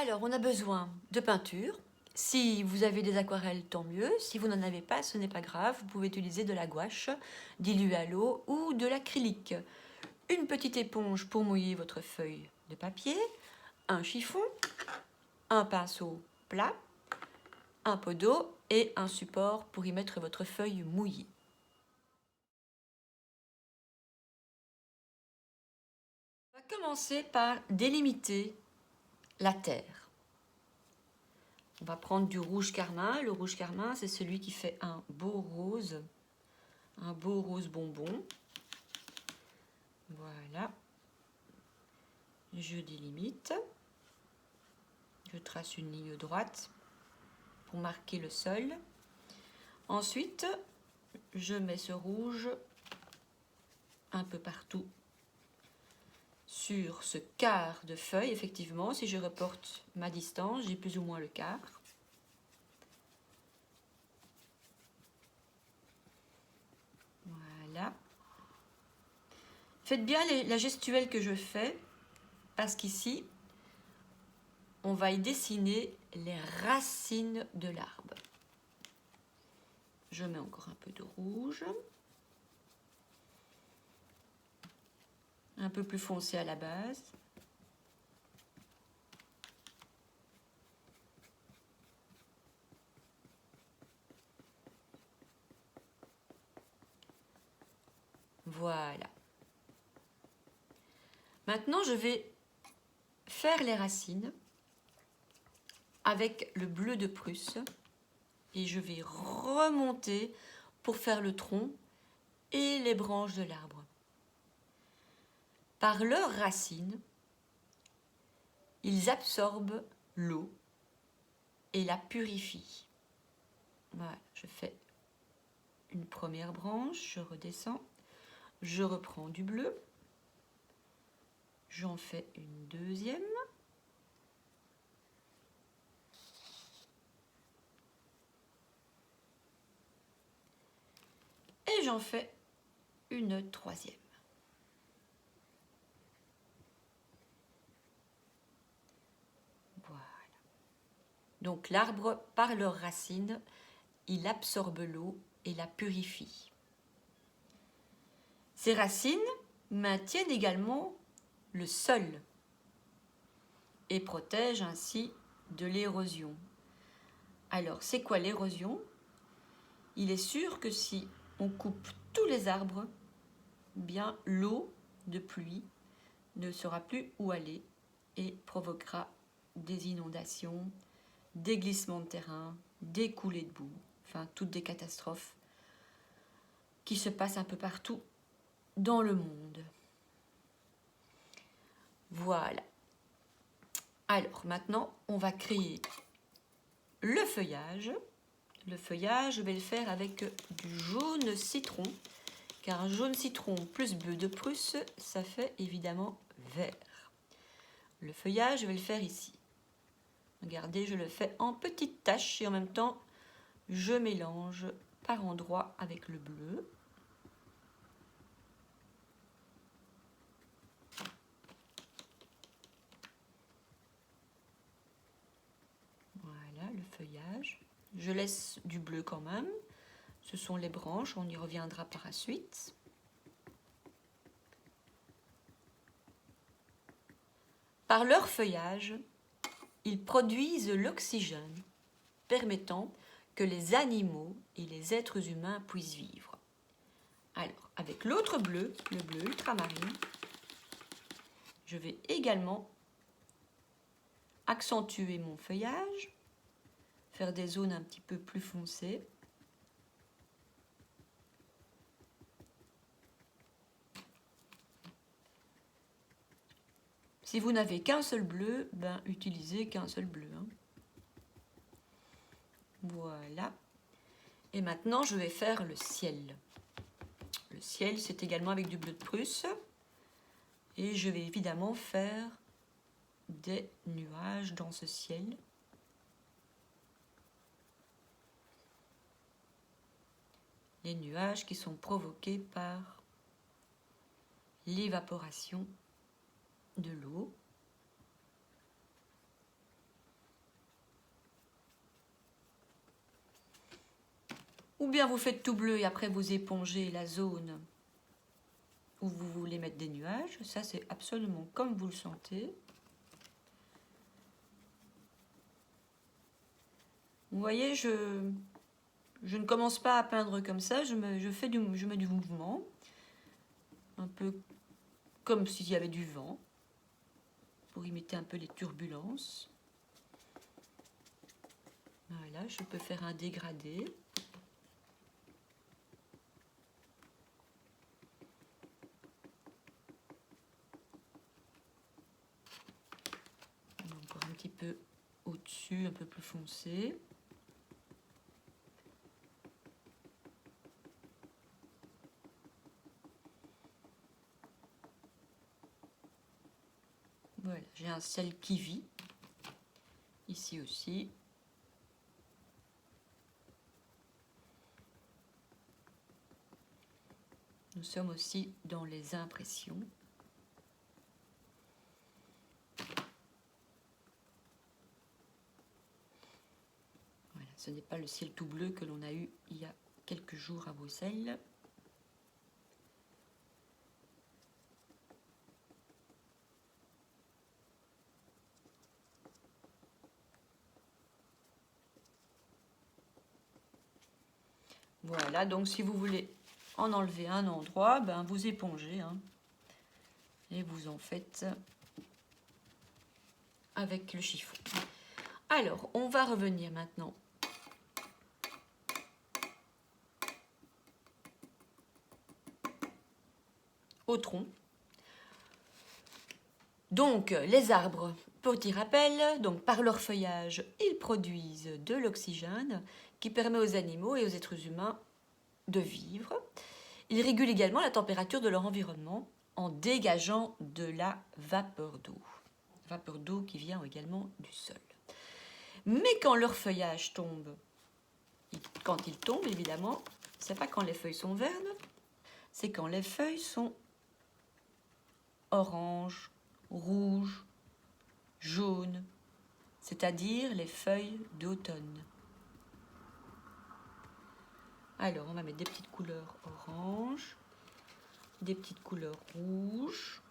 Alors, on a besoin de peinture. Si vous avez des aquarelles, tant mieux. Si vous n'en avez pas, ce n'est pas grave. Vous pouvez utiliser de la gouache diluée à l'eau ou de l'acrylique. Une petite éponge pour mouiller votre feuille de papier, un chiffon, un pinceau plat, un pot d'eau et un support pour y mettre votre feuille mouillée. On va commencer par délimiter la terre. On va prendre du rouge carmin. Le rouge carmin, c'est celui qui fait un beau rose bonbon. Voilà. Je délimite. Je trace une ligne droite pour marquer le sol. Ensuite, je mets ce rouge un peu partout sur ce quart de feuille. Effectivement, si je reporte ma distance, j'ai plus ou moins le quart. Voilà. Faites bien la gestuelle que je fais, parce qu'ici, on va y dessiner les racines de l'arbre. Je mets encore un peu de rouge. Un peu plus foncé à la base. Voilà. Maintenant, je vais faire les racines avec le bleu de Prusse et je vais remonter pour faire le tronc et les branches de l'arbre. Par leurs racines, ils absorbent l'eau et la purifient. Voilà, je fais une première branche, je redescends, je reprends du bleu, j'en fais une deuxième. Et j'en fais une troisième. Voilà. Donc l'arbre, par leurs racines, il absorbe l'eau et la purifie. Ces racines maintiennent également le sol et protègent ainsi de l'érosion. Alors, c'est quoi l'érosion? Il est sûr que si on coupe tous les arbres, bien l'eau de pluie ne saura plus où aller et provoquera des inondations, des glissements de terrain, des coulées de boue, enfin toutes des catastrophes qui se passent un peu partout dans le monde. Voilà. Alors maintenant, on va créer le feuillage. Le feuillage, je vais le faire avec du jaune citron, car jaune citron plus bleu de Prusse, ça fait évidemment vert. Le feuillage, je vais le faire ici. Regardez, je le fais en petites taches et en même temps, je mélange par endroits avec le bleu. Voilà le feuillage. Je laisse du bleu quand même. Ce sont les branches, on y reviendra par la suite. Par leur feuillage, ils produisent l'oxygène, permettant que les animaux et les êtres humains puissent vivre. Alors, avec l'autre bleu, le bleu ultramarine, je vais également accentuer mon feuillage, faire des zones un petit peu plus foncées. Si vous n'avez qu'un seul bleu, ben utilisez qu'un seul bleu. Voilà. Et maintenant, je vais faire le ciel. Le ciel, c'est également avec du bleu de Prusse. Et je vais évidemment faire des nuages dans ce ciel. Les nuages qui sont provoqués par l'évaporation de l'eau. Ou bien vous faites tout bleu et après vous épongez la zone où vous voulez mettre des nuages. Ça, c'est absolument comme vous le sentez. Vous voyez, je ne commence pas à peindre comme ça, je mets du mouvement, un peu comme s'il y avait du vent, pour imiter un peu les turbulences. Voilà, je peux faire un dégradé. Encore un petit peu au-dessus, un peu plus foncé. Voilà, j'ai un ciel qui vit, ici aussi. Nous sommes aussi dans les impressions. Voilà, ce n'est pas le ciel tout bleu que l'on a eu il y a quelques jours à Bruxelles. Voilà, donc si vous voulez en enlever un endroit, ben vous épongez hein, et vous en faites avec le chiffon. Alors, on va revenir maintenant au tronc. Donc, les arbres, petit rappel, donc par leur feuillage, ils produisent de l'oxygène qui permet aux animaux et aux êtres humains de vivre. Ils régulent également la température de leur environnement en dégageant de la vapeur d'eau. Vapeur d'eau qui vient également du sol. Mais quand leur feuillage tombe, quand il tombe évidemment, c'est pas quand les feuilles sont vertes, c'est quand les feuilles sont orange, rouge, jaune, c'est-à-dire les feuilles d'automne. Alors, on va mettre des petites couleurs orange, des petites couleurs rouges.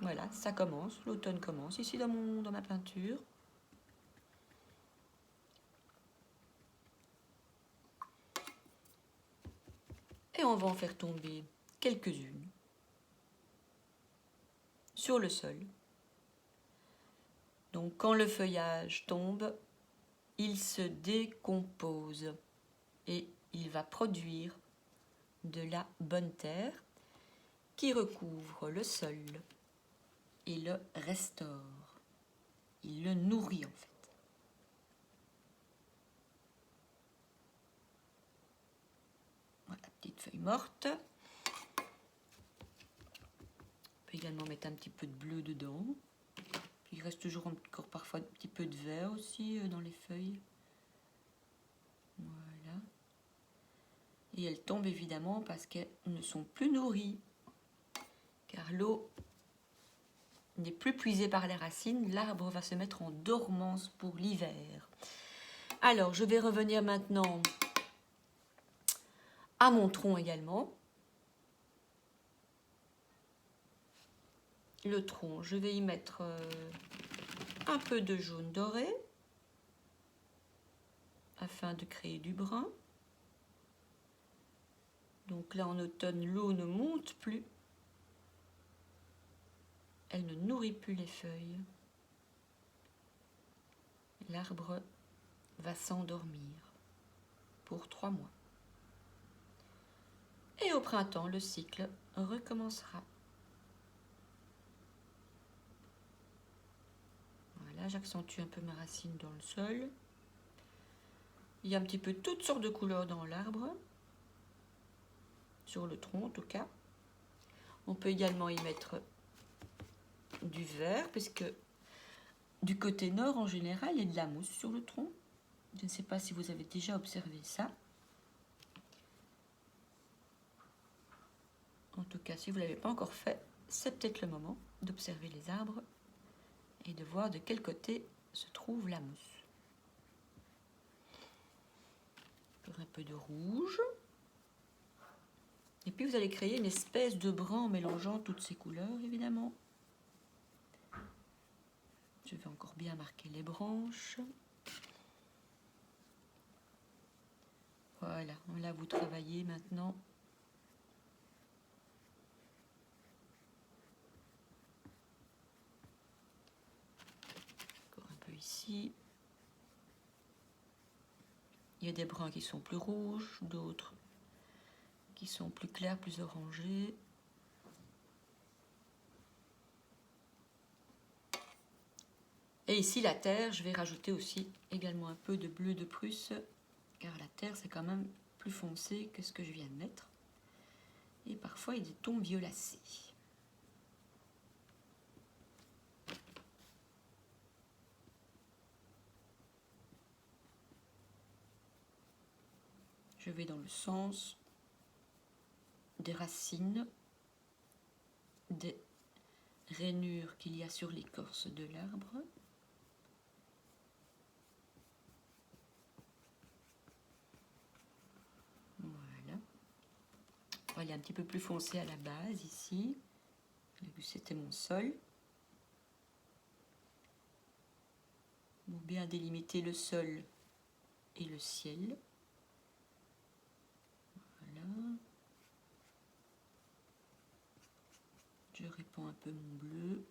Voilà, ça commence, l'automne commence ici dans ma peinture. Et on va en faire tomber quelques-unes sur le sol. Donc quand le feuillage tombe, il se décompose et il va produire de la bonne terre qui recouvre le sol et le restaure. Il le nourrit en fait. Voilà, petite feuille morte. On peut également mettre un petit peu de bleu dedans. Il reste toujours encore parfois un petit peu de vert aussi dans les feuilles. Voilà. Et elles tombent évidemment parce qu'elles ne sont plus nourries. Car l'eau n'est plus puisée par les racines, l'arbre va se mettre en dormance pour l'hiver. Alors, je vais revenir maintenant à mon tronc également. Le tronc, je vais y mettre un peu de jaune doré afin de créer du brun. Donc là, en automne, l'eau ne monte plus. Elle ne nourrit plus les feuilles. L'arbre va s'endormir pour 3 mois. Et au printemps, le cycle recommencera. Voilà, j'accentue un peu ma racine dans le sol. Il y a un petit peu toutes sortes de couleurs dans l'arbre, sur le tronc en tout cas. On peut également y mettre du vert, puisque du côté nord en général, il y a de la mousse sur le tronc. Je ne sais pas si vous avez déjà observé ça. En tout cas, si vous ne l'avez pas encore fait, c'est peut-être le moment d'observer les arbres et de voir de quel côté se trouve la mousse. Encore un peu de rouge. Et puis vous allez créer une espèce de brun en mélangeant toutes ces couleurs, évidemment. Je vais encore bien marquer les branches. Voilà, là vous travaillez maintenant. Encore un peu ici. Il y a des bruns qui sont plus rouges, d'autres qui sont plus clairs, plus orangés. Et ici la terre, je vais rajouter aussi également un peu de bleu de Prusse, car la terre c'est quand même plus foncé que ce que je viens de mettre. Et parfois il y a des tons violacés. Je vais dans le sens des racines, des rainures qu'il y a sur l'écorce de l'arbre. Voilà. Il est un petit peu plus foncé à la base ici. C'était mon sol. Pour bien délimiter le sol et le ciel. Voilà. Je répands un peu mon bleu.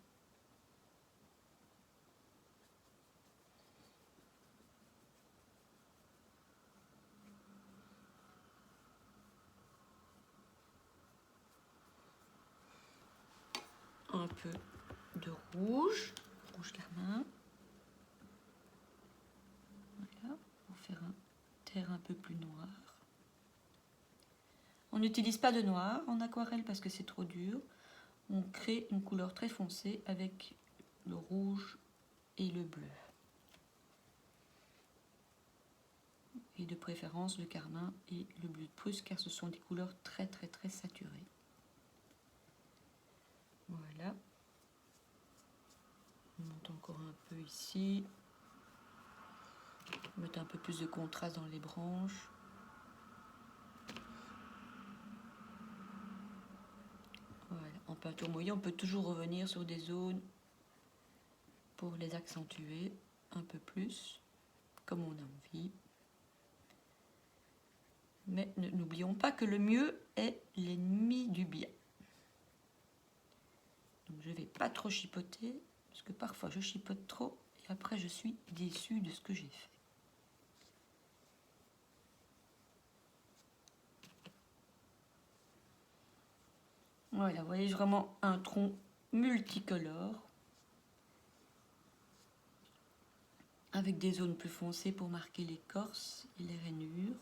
Un peu de rouge, rouge carmin. Voilà, pour faire un terre un peu plus noir. On n'utilise pas de noir en aquarelle parce que c'est trop dur. On crée une couleur très foncée avec le rouge et le bleu. Et de préférence le carmin et le bleu de Prusse car ce sont des couleurs très saturées. Voilà. On monte encore un peu ici. On met un peu plus de contraste dans les branches. Voilà. En peinture mouillée, on peut toujours revenir sur des zones pour les accentuer un peu plus, comme on a envie. Mais n'oublions pas que le mieux est l'ennemi du bien. Donc je ne vais pas trop chipoter, parce que parfois je chipote trop, et après je suis déçue de ce que j'ai fait. Voilà, vous voyez vraiment un tronc multicolore, avec des zones plus foncées pour marquer l'écorce et les rainures.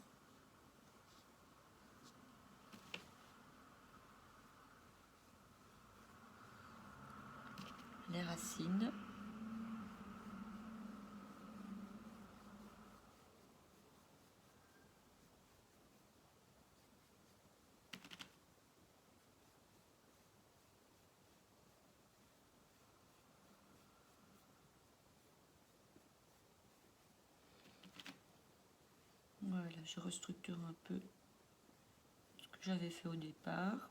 Les racines. Voilà, je restructure un peu ce que j'avais fait au départ.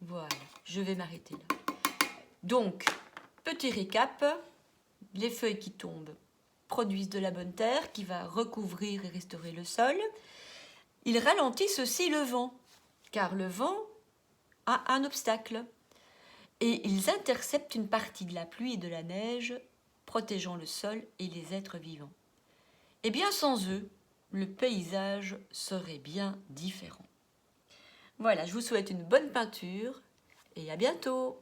Voilà, je vais m'arrêter là. Donc, petit récap, les feuilles qui tombent produisent de la bonne terre qui va recouvrir et restaurer le sol. Ils ralentissent aussi le vent, car le vent a un obstacle. Et ils interceptent une partie de la pluie et de la neige, protégeant le sol et les êtres vivants. Eh bien, sans eux, le paysage serait bien différent. Voilà, je vous souhaite une bonne peinture et à bientôt!